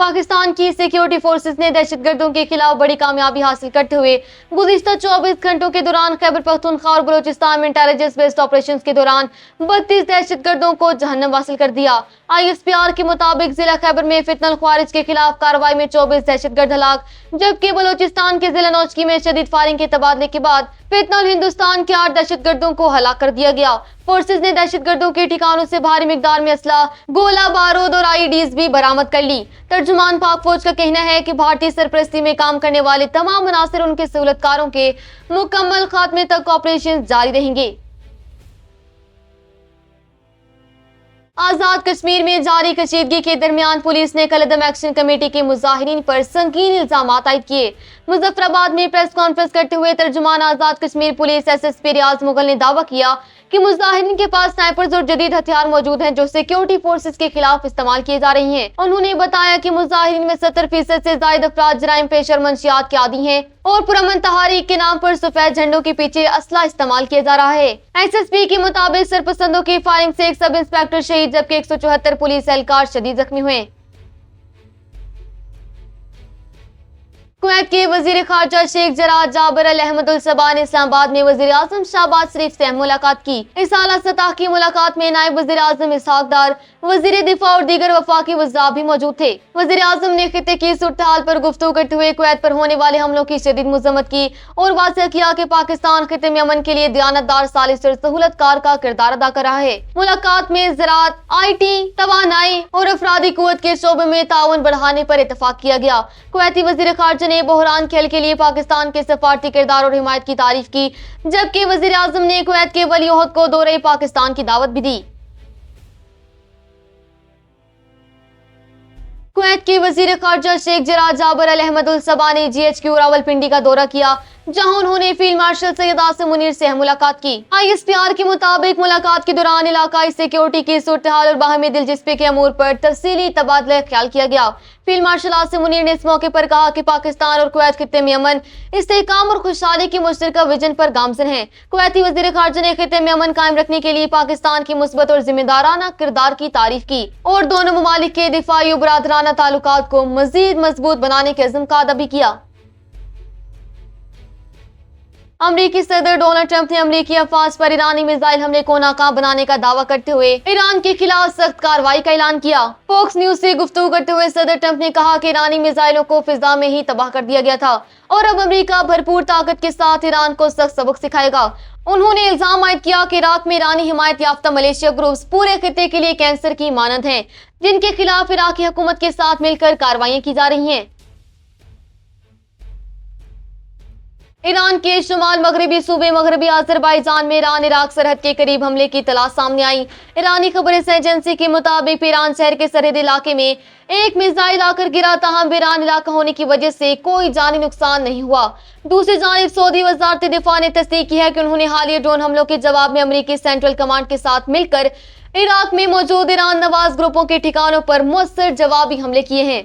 पाकिस्तान की security forces ने दहशतगर्दों के खिलाफ बड़ी कामयाबी हासिल करते हुए गुज़िश्ता 24 घंटों के दौरान खैबर पख्तूनख्वा और बलोचिस्तान में इंटेलिजेंस बेस्ड ऑपरेशंस के दौरान 32 दहशतगर्दों को जहन्नम वासिल कर दिया। ISPR के मुताबिक जिला खैबर में फितनल ख्वारिज के खिलाफ कार्रवाई में 24 दहशतगर्द हलाक, जबकि बलोचिस्तान के जिला नौचकी में शदीद फायरिंग के तबादले के बाद फितनल हिंदुस्तान के 8 दहशतगर्दों को हलाक कर दिया गया। फोर्सेज ने दहशतगर्दों के ठिकानों से भारी मिकदार में असला, गोला बारूद और IEDs भी बरामद कर ली। तर्जुमान पाक फौज का कहना है कि भारतीय सरपरस्ती में काम करने वाले तमाम अनासर उनके सहूलतकारों के मुकम्मल खात्मे तक ऑपरेशन जारी रहेंगे। आजाद कश्मीर में जारी कशीदगी के दरमियान पुलिस ने कलअदम एक्शन कमेटी के मुजाहिरीन पर संगीन इल्जामात आयद किए। मुजफ्फराबाद में प्रेस कॉन्फ्रेंस करते हुए तर्जुमान आजाद कश्मीर पुलिस SSP रियाज मुगल ने दावा किया कि मुजाहिरीन के पास स्नाइपर्स और जदीद हथियार मौजूद हैं जो सिक्योरिटी फोर्सेस के खिलाफ इस्तेमाल किए जा रही हैं। उन्होंने बताया कि मुजाहिरीन में 70% से ज्यादा अफराद जराइम पेश और मंशियात के आदी हैं और पुरअमन तहारीक के नाम पर सफेद झंडों के पीछे असला इस्तेमाल किया जा रहा है। SSP के मुताबिक सरपसंदों की फायरिंग से एक सब इंस्पेक्टर शहीद जबकि 174 पुलिस एहलकार शदीद जख्मी हुए। कुवैत के वजीर खारजा शेख जराद जाबर अल अहमद अल सबा ने इस्लामाबाद में वजीर आजम शहबाज शरीफ से मुलाकात की। इस आला सतह की मुलाकात में नायब वजीर आजम इसहाक डार, वजीर दिफा और दीगर वफाकी वज़रात भी मौजूद थे। वजीर आजम ने खित्ते की सूरत हाल पर गुफ्तगू करते हुए कुवैत पर होने वाले हमलों की शदीद मज़म्मत की और वाज़ेह किया कि पाकिस्तान खित्ते में अमन के लिए दयानतदार, सालिस और सहूलतकार का किरदार अदा कर रहा है। मुलाकात में ज़राअत, IT, तवानाई और अफरादी कुव्वत के शोबे में ताउन बढ़ाने पर इत्तफाक किया गया। कुवैती वजीर खारजा ने बहरान खेल के लिए पाकिस्तान के सफारती किरदार और हिमायत की तारीफ की, जबकि वजीर आजम ने कुवैत के वली ओहद को दौरे पाकिस्तान की दावत भी दी। कुवैत के वजीर खारजा शेख जराद जाबर अल अहमद अल सबा ने GHQ रावलपिंडी का दौरा किया, जहां उन्होंने फील्ड मार्शल सैयद आसिम मुनीर से मुलाकात की। ISPR के मुताबिक मुलाकात के दौरान इलाकाई सिक्योरिटी की सूरत हाल और बाहमी दिलचस्पी के अमूर पर तफसीली तबादला ख्याल किया गया। फील्ड मार्शल आसिम मुनीर ने इस मौके पर कहा कि पाकिस्तान और कुवैत खित्ते में अमन, इस्तेहकाम और खुशहाली की मुश्तरका विजन पर गामजन है। कुवैती वजीर खारजा ने खित्ते में अमन कायम रखने के लिए पाकिस्तान की मुस्बत और जिम्मेदाराना किरदार की तारीफ की और दोनों ममालिक के दिफाई और बरादराना ताल्लुकात को मजीद मजबूत बनाने के अज़्म का अदा भी किया। अमरीकी सदर डोनाल्ड ट्रंप ने अमरीकी अफवाज पर ईरानी मिसाइल हमले को नाकाम बनाने का दावा करते हुए ईरान के खिलाफ सख्त कार्रवाई का ऐलान किया। फॉक्स न्यूज से गुफ्तगू करते हुए सदर ट्रंप ने कहा कि ईरानी मिसाइलों को फिजा में ही तबाह कर दिया गया था और अब अमरीका भरपूर ताकत के साथ ईरान को सख्त सबक सिखाएगा। उन्होंने इल्जाम आयद किया कि इराक में ईरानी हिमायत याफ्ता मलेशिया ग्रुप्स पूरे खित्ते के लिए कैंसर की मानद हैं, जिनके खिलाफ इराकी हुकूमत के साथ मिलकर कार्रवाई की जा रही हैं। ईरान के शुमाल मगरबी सूबे मगरबी अजरबैजान में ईरान इराक सरहद के करीब हमले की तलाश सामने आई। ईरानी खबर एजेंसी के मुताबिक ईरान शहर के सरहदी इलाके में एक मिसाइल आकर गिरा, ताहम ईरान इलाका होने की वजह से कोई जानी नुकसान नहीं हुआ। दूसरी जानिब सऊदी वजारत दिफा ने तस्दीक की है कि उन्होंने हालिया ड्रोन हमलों के जवाब में अमरीकी सेंट्रल कमांड के साथ मिलकर इराक में मौजूद ईरान नवाज ग्रुपों के ठिकानों पर मुअस्सर जवाबी हमले किए हैं।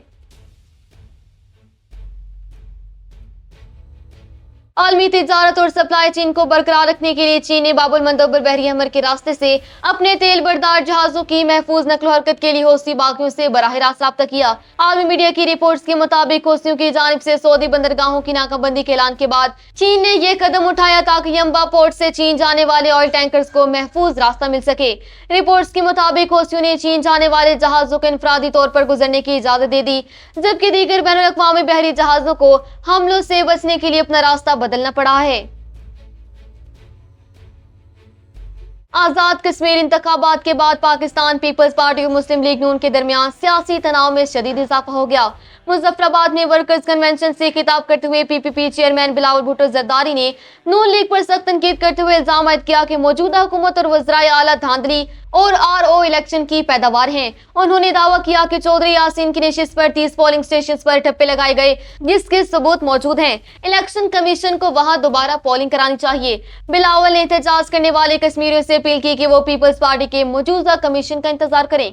आलमी तिजारत और सप्लाई चेन को बरकरार रखने के लिए चीन ने बाबुल मंदोबर बहरी हमर के रास्ते से अपने तेल बरदार जहाजों की महफूज नकलो हरकत के लिए हौसी बागियों से बराह रास्त राब्ता किया। आलमी मीडिया की रिपोर्ट्स के मुताबिक हौसियों की जानिब से सऊदी बंदरगाहों की नाकाबंदी के ऐलान के बाद चीन ने यह कदम उठाया ताकि यंबा पोर्ट से चीन जाने वाले ऑयल टैंकर्स को महफूज रास्ता मिल सके। रिपोर्ट्स के मुताबिक हौसियों ने चीन जाने वाले जहाजों को इनफरादी तौर पर गुजरने की इजाजत दे दी, जबकि दीगर बैनुल-अक़वामी बहरी जहाजों को हमलों से बचने के लिए अपना रास्ता बदलना पड़ा है। आजाद कश्मीर इंतखाबात के बाद पाकिस्तान पीपल्स पार्टी और मुस्लिम लीग नून के दरमियान सियासी तनाव में शदीद इजाफा हो गया। मुजफ्फराबाद में वर्कर्स कन्वेंशन से खिताब करते हुए PPP चेयरमैन बिलावल भुट्टो जरदारी ने नून लीग पर सख्त तनकीद करते हुए इल्जाम आयद किया कि मौजूदा हुकूमत और वज़राए आला धांधली और RO इलेक्शन की पैदावार हैं। उन्होंने दावा किया कि चौधरी यासीन की नशिस्त पर 30 पोलिंग स्टेशन पर ठप्पे लगाए गए, जिसके सबूत मौजूद हैं। इलेक्शन कमीशन को वहां दोबारा पोलिंग करानी चाहिए। बिलावल ने एहतजाज करने वाले कश्मीरियों से अपील की कि वो पीपल्स पार्टी के मौजूदा कमीशन का इंतजार करें।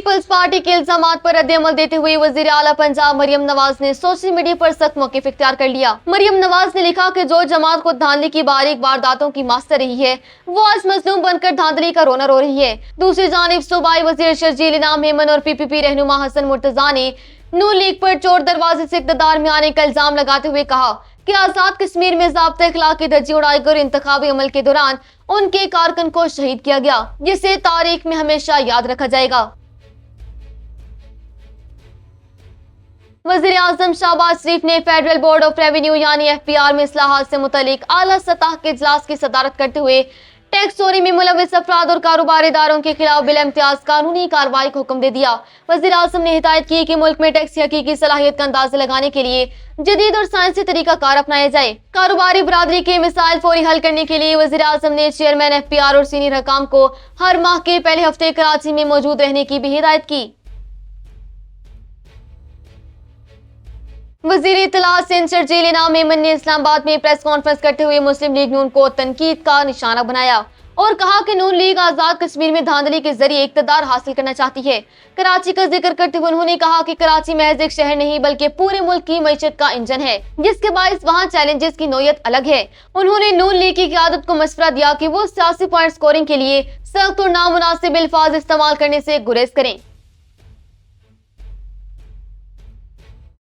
पीपल्स पार्टी के इल्जामात पर रद्द-ए-अमल देते हुए वजीर आला पंजाब मरियम नवाज ने सोशल मीडिया पर सख्त मौक़िफ़ इख्तियार कर लिया। मरियम नवाज ने लिखा कि जो जमात को धांधली की बारीक वारदातों की मास्टर रही है, वो आज मजलूम बनकर धांधली का रोना रो रही है। दूसरी जानिब सूबाई वजीर शर्जील इनाम मेमन और PPP रहनुमा हसन मुर्तजा ने नून लीग पर चोर दरवाजे से इक़्तिदार में आने का इल्जाम लगाते हुए कहा कि आजाद कश्मीर में ज़ाब्ता इखलाक की धज्जी उड़ाकर इंतखाबी अमल के दौरान उनके कारकुन को शहीद किया गया, जिसे तारीख में हमेशा याद रखा जाएगा। वज़ीर आज़म शहबाज शरीफ ने फेडरल बोर्ड ऑफ रेवेन्यू यानी FBR में इस्लाहात से मुतालिक आला सतह के इजलास की सदारत करते हुए टैक्स चोरी में मुलव्विस अफराद और कारोबारी इदारों के खिलाफ बिल इम्तियाज कानूनी कार्रवाई का हुक्म दे दिया। वज़ीर आज़म ने हिदायत की कि मुल्क में टैक्स की हकीकी सलाहियत का अंदाजा लगाने के लिए जदीद और साइंसी तरीका कार अपनाया जाए। कारोबारी बरादरी के मिसाइल फौरी हल करने के लिए वज़ीर आज़म ने चेयरमैन FBR और सीनियर हकाम को हर माह के पहले हफ्ते कराची में मौजूद रहने की भी हिदायत की। वज़ीर इत्तलात सिंध शर्जील इनाम मेमन ने इस्लामाबाद में प्रेस कॉन्फ्रेंस करते हुए मुस्लिम लीग नून को तनकीद का निशाना बनाया और कहा कि नून लीग आजाद कश्मीर में धांधली के जरिए इक़्तिदार हासिल करना चाहती है। कराची का जिक्र करते हुए उन्होंने कहा कि कराची महज एक शहर नहीं बल्कि पूरे मुल्क की मईशत का इंजन है, जिसके बाइस वहाँ चैलेंजेस की नोयत अलग है। उन्होंने नून लीग की क़यादत को मशवरा दिया कि वो सियासी पॉइंट स्कोरिंग के लिए सख्त और नामुनासिब अल्फाज इस्तेमाल करने से गुरेज करें।